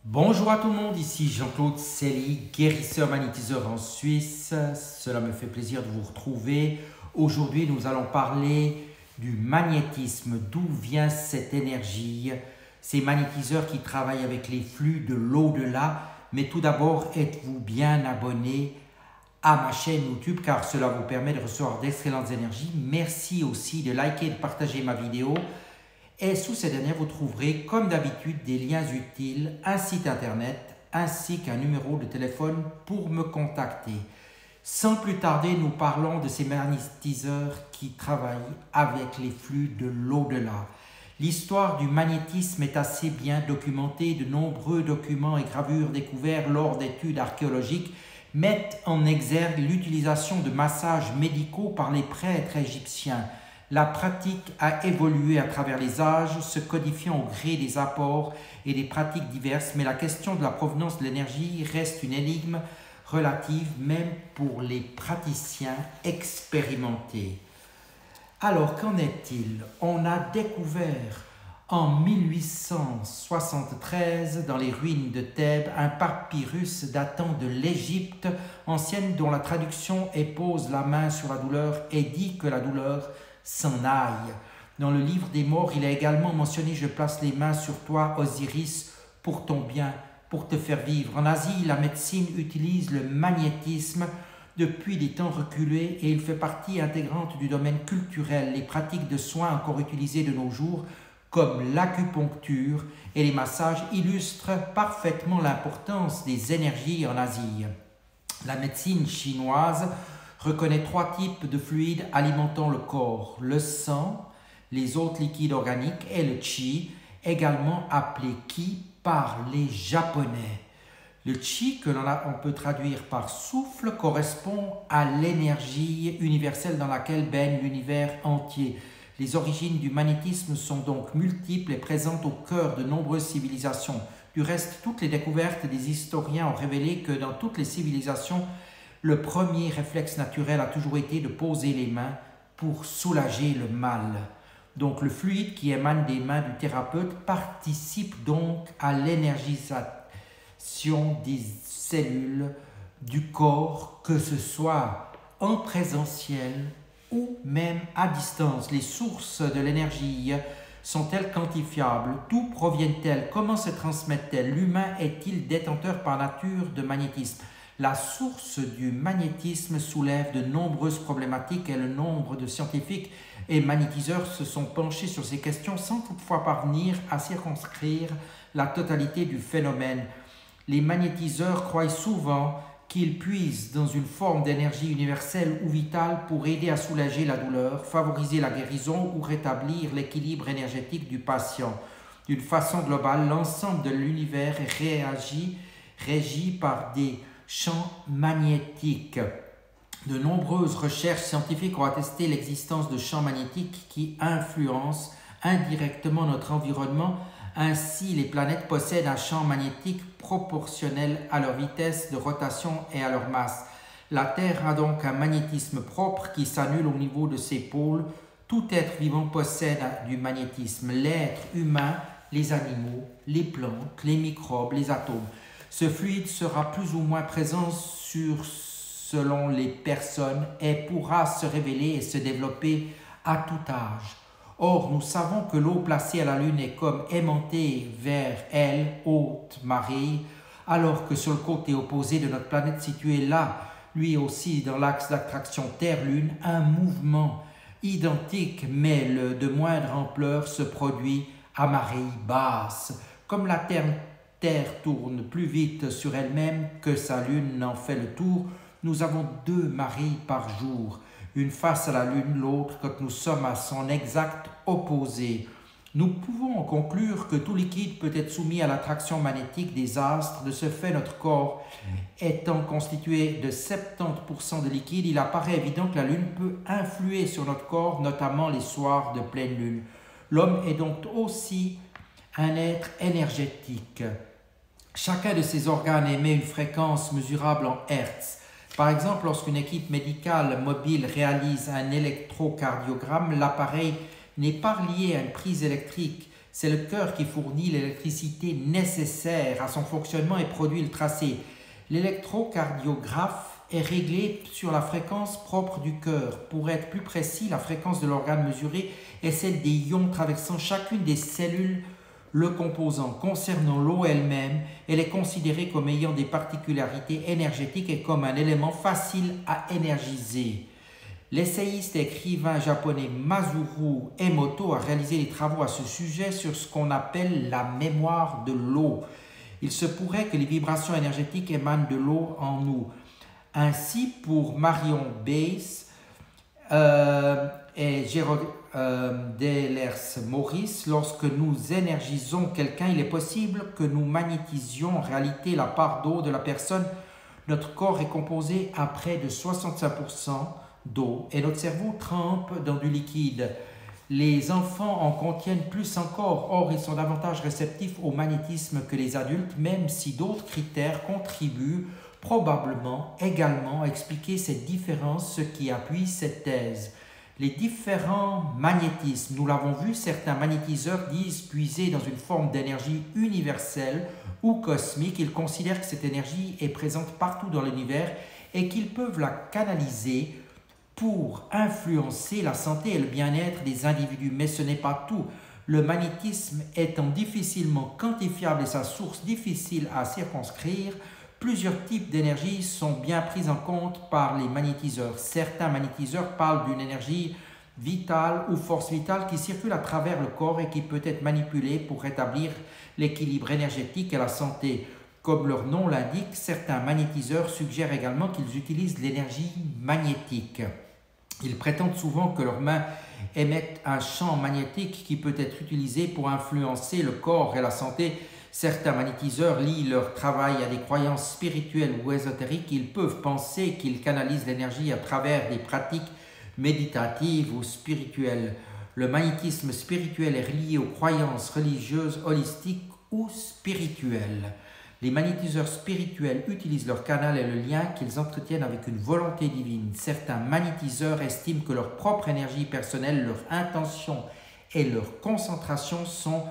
Bonjour à tout le monde, ici Jean-Claude Selly, guérisseur magnétiseur en Suisse. Cela me fait plaisir de vous retrouver. Aujourd'hui, nous allons parler du magnétisme, d'où vient cette énergie, ces magnétiseurs qui travaillent avec les flux de l'au-delà. Mais tout d'abord, êtes-vous bien abonné à ma chaîne YouTube car cela vous permet de recevoir d'excellentes énergies. Merci aussi de liker et de partager ma vidéo. Et sous ces dernières, vous trouverez comme d'habitude des liens utiles, un site internet ainsi qu'un numéro de téléphone pour me contacter. Sans plus tarder, nous parlons de ces magnétiseurs qui travaillent avec les flux de l'au-delà. L'histoire du magnétisme est assez bien documentée. De nombreux documents et gravures découverts lors d'études archéologiques mettent en exergue l'utilisation de massages médicaux par les prêtres égyptiens. La pratique a évolué à travers les âges, se codifiant au gré des apports et des pratiques diverses, mais la question de la provenance de l'énergie reste une énigme relative même pour les praticiens expérimentés. Alors, qu'en est-il? On a découvert en 1873, dans les ruines de Thèbes, un papyrus datant de l'Égypte ancienne dont la traduction est « pose la main sur la douleur et dit que la douleur s'en aille ». Dans le livre des morts, il est également mentionné « Je place les mains sur toi, Osiris, pour ton bien, pour te faire vivre ». En Asie, la médecine utilise le magnétisme depuis des temps reculés et il fait partie intégrante du domaine culturel. Les pratiques de soins encore utilisées de nos jours, comme l'acupuncture et les massages, illustrent parfaitement l'importance des énergies en Asie. La médecine chinoise reconnaît trois types de fluides alimentant le corps: le sang, les autres liquides organiques et le qi, également appelé ki par les Japonais. Le qi, que on peut traduire par souffle, correspond à l'énergie universelle dans laquelle baigne l'univers entier. Les origines du magnétisme sont donc multiples et présentes au cœur de nombreuses civilisations. Du reste, toutes les découvertes des historiens ont révélé que dans toutes les civilisations, le premier réflexe naturel a toujours été de poser les mains pour soulager le mal. Donc le fluide qui émane des mains du thérapeute participe donc à l'énergisation des cellules du corps, que ce soit en présentiel ou même à distance. Les sources de l'énergie sont-elles quantifiables? D'où proviennent-elles? Comment se transmettent-elles? L'humain est-il détenteur par nature de magnétisme? La source du magnétisme soulève de nombreuses problématiques et le nombre de scientifiques et magnétiseurs se sont penchés sur ces questions sans toutefois parvenir à circonscrire la totalité du phénomène. Les magnétiseurs croient souvent qu'ils puisent dans une forme d'énergie universelle ou vitale pour aider à soulager la douleur, favoriser la guérison ou rétablir l'équilibre énergétique du patient. D'une façon globale, l'ensemble de l'univers est régi par des champs magnétiques. De nombreuses recherches scientifiques ont attesté l'existence de champs magnétiques qui influencent indirectement notre environnement. Ainsi, les planètes possèdent un champ magnétique proportionnel à leur vitesse de rotation et à leur masse. La Terre a donc un magnétisme propre qui s'annule au niveau de ses pôles. Tout être vivant possède du magnétisme. L'être humain, les animaux, les plantes, les microbes, les atomes. Ce fluide sera plus ou moins présent selon les personnes et pourra se révéler et se développer à tout âge. Or, nous savons que l'eau placée à la Lune est comme aimantée vers elle, haute marée, alors que sur le côté opposé de notre planète située là, lui aussi dans l'axe d'attraction Terre-Lune, un mouvement identique mais de moindre ampleur se produit à marée basse. Comme la Terre tourne plus vite sur elle-même que sa Lune n'en fait le tour, nous avons deux marées par jour, une face à la Lune, l'autre quand nous sommes à son exact opposé. Nous pouvons conclure que tout liquide peut être soumis à l'attraction magnétique des astres. De ce fait, notre corps étant constitué de 70% de liquide, il apparaît évident que la Lune peut influer sur notre corps, notamment les soirs de pleine Lune. L'homme est donc aussi un être énergétique. Chacun de ses organes émet une fréquence mesurable en Hertz. Par exemple, lorsqu'une équipe médicale mobile réalise un électrocardiogramme, l'appareil n'est pas lié à une prise électrique C'est le cœur qui fournit l'électricité nécessaire à son fonctionnement et produit le tracé. L'électrocardiographe est réglé sur la fréquence propre du cœur. Pour être plus précis, la fréquence de l'organe mesuré est celle des ions traversant chacune des cellules le composant. Concernant l'eau elle-même, elle est considérée comme ayant des particularités énergétiques et comme un élément facile à énergiser. L'essayiste et écrivain japonais Masaru Emoto a réalisé des travaux à ce sujet sur ce qu'on appelle la mémoire de l'eau. Il se pourrait que les vibrations énergétiques émanent de l'eau en nous. Ainsi, pour Marion Bayes et Gerald Delers-Maurice, lorsque nous énergisons quelqu'un, il est possible que nous magnétisions en réalité la part d'eau de la personne. Notre corps est composé à près de 65% d'eau et notre cerveau trempe dans du liquide. Les enfants en contiennent plus encore, or ils sont davantage réceptifs au magnétisme que les adultes, même si d'autres critères contribuent probablement également à expliquer cette différence, ce qui appuie cette thèse. Les différents magnétismes, nous l'avons vu, certains magnétiseurs disent puiser dans une forme d'énergie universelle ou cosmique. Ils considèrent que cette énergie est présente partout dans l'univers et qu'ils peuvent la canaliser pour influencer la santé et le bien-être des individus. Mais ce n'est pas tout. Le magnétisme étant difficilement quantifiable et sa source difficile à circonscrire, plusieurs types d'énergie sont bien pris en compte par les magnétiseurs. Certains magnétiseurs parlent d'une énergie vitale ou force vitale qui circule à travers le corps et qui peut être manipulée pour rétablir l'équilibre énergétique et la santé. Comme leur nom l'indique, certains magnétiseurs suggèrent également qu'ils utilisent l'énergie magnétique. Ils prétendent souvent que leurs mains émettent un champ magnétique qui peut être utilisé pour influencer le corps et la santé. Certains magnétiseurs lient leur travail à des croyances spirituelles ou ésotériques. Ils peuvent penser qu'ils canalisent l'énergie à travers des pratiques méditatives ou spirituelles. Le magnétisme spirituel est lié aux croyances religieuses, holistiques ou spirituelles. Les magnétiseurs spirituels utilisent leur canal et le lien qu'ils entretiennent avec une volonté divine. Certains magnétiseurs estiment que leur propre énergie personnelle, leur intention et leur concentration sont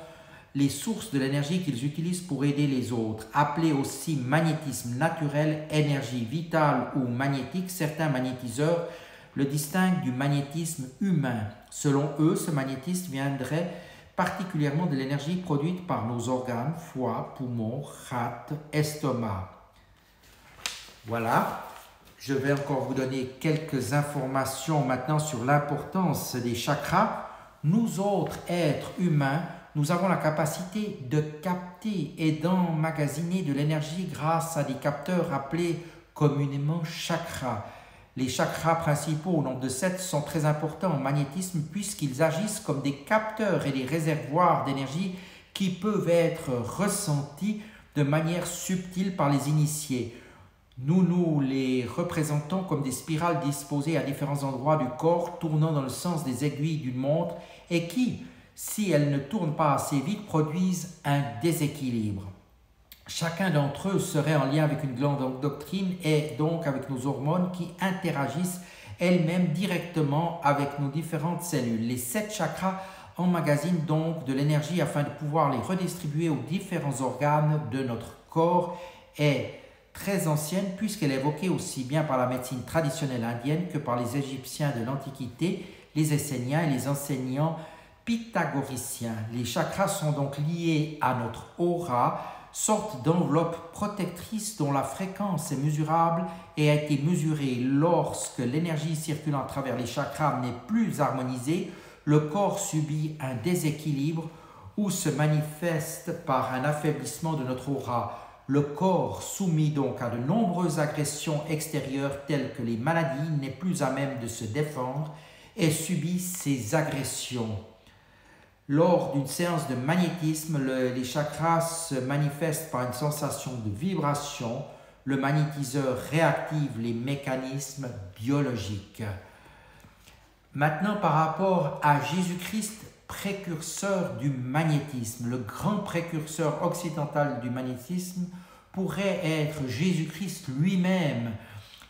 les sources de l'énergie qu'ils utilisent pour aider les autres. Appelé aussi magnétisme naturel, énergie vitale ou magnétique, certains magnétiseurs le distinguent du magnétisme humain. Selon eux, ce magnétisme viendrait particulièrement de l'énergie produite par nos organes, foie, poumons, rate, estomac. Voilà, je vais encore vous donner quelques informations maintenant sur l'importance des chakras. Nous autres êtres humains, nous avons la capacité de capter et d'emmagasiner de l'énergie grâce à des capteurs appelés communément chakras. Les chakras principaux, au nombre de 7, sont très importants en magnétisme puisqu'ils agissent comme des capteurs et des réservoirs d'énergie qui peuvent être ressentis de manière subtile par les initiés. Nous les représentons comme des spirales disposées à différents endroits du corps, tournant dans le sens des aiguilles d'une montre et qui, si elles ne tournent pas assez vite, produisent un déséquilibre. Chacun d'entre eux serait en lien avec une glande endocrine et donc avec nos hormones qui interagissent elles-mêmes directement avec nos différentes cellules. Les 7 chakras emmagasinent donc de l'énergie afin de pouvoir les redistribuer aux différents organes de notre corps. Est très ancienne puisqu'elle est évoquée aussi bien par la médecine traditionnelle indienne que par les Égyptiens de l'Antiquité, les Esséniens et les enseignants pythagoriciens. Les chakras sont donc liés à notre aura, sorte d'enveloppe protectrice dont la fréquence est mesurable et a été mesurée lorsque l'énergie circulant à travers les chakras n'est plus harmonisée, le corps subit un déséquilibre ou se manifeste par un affaiblissement de notre aura. Le corps, soumis donc à de nombreuses agressions extérieures telles que les maladies, n'est plus à même de se défendre et subit ces agressions. Lors d'une séance de magnétisme, les chakras se manifestent par une sensation de vibration. Le magnétiseur réactive les mécanismes biologiques. Maintenant, par rapport à Jésus-Christ, précurseur du magnétisme, le grand précurseur occidental du magnétisme pourrait être Jésus-Christ lui-même.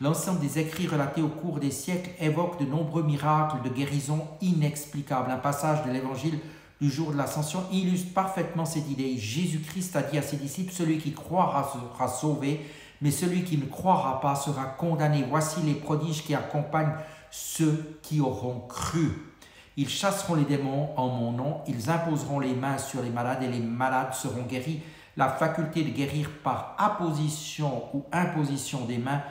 L'ensemble des écrits relatés au cours des siècles évoquent de nombreux miracles de guérison inexplicables. Un passage de l'évangile du jour de l'ascension illustre parfaitement cette idée. Jésus-Christ a dit à ses disciples, celui qui croira sera sauvé, mais celui qui ne croira pas sera condamné. Voici les prodiges qui accompagnent ceux qui auront cru. Ils chasseront les démons en mon nom, ils imposeront les mains sur les malades et les malades seront guéris. La faculté de guérir par apposition ou imposition des mains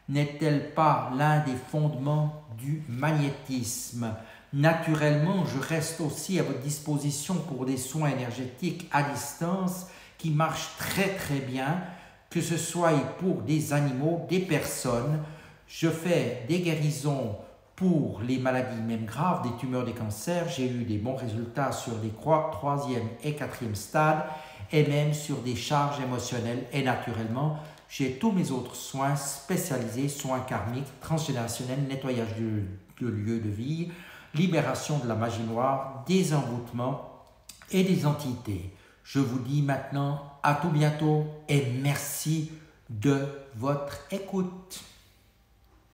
n'est-elle pas l'un des fondements du magnétisme? Naturellement, je reste aussi à votre disposition pour des soins énergétiques à distance qui marchent très bien, que ce soit pour des animaux, des personnes. Je fais des guérisons pour les maladies même graves, des tumeurs, des cancers. J'ai eu des bons résultats sur les 3e et 4e stades et même sur des charges émotionnelles. Et naturellement, j'ai tous mes autres soins spécialisés, soins karmiques, transgénérationnels, nettoyage de lieux de vie, libération de la magie noire, des envoûtements et des entités. Je vous dis maintenant à tout bientôt et merci de votre écoute.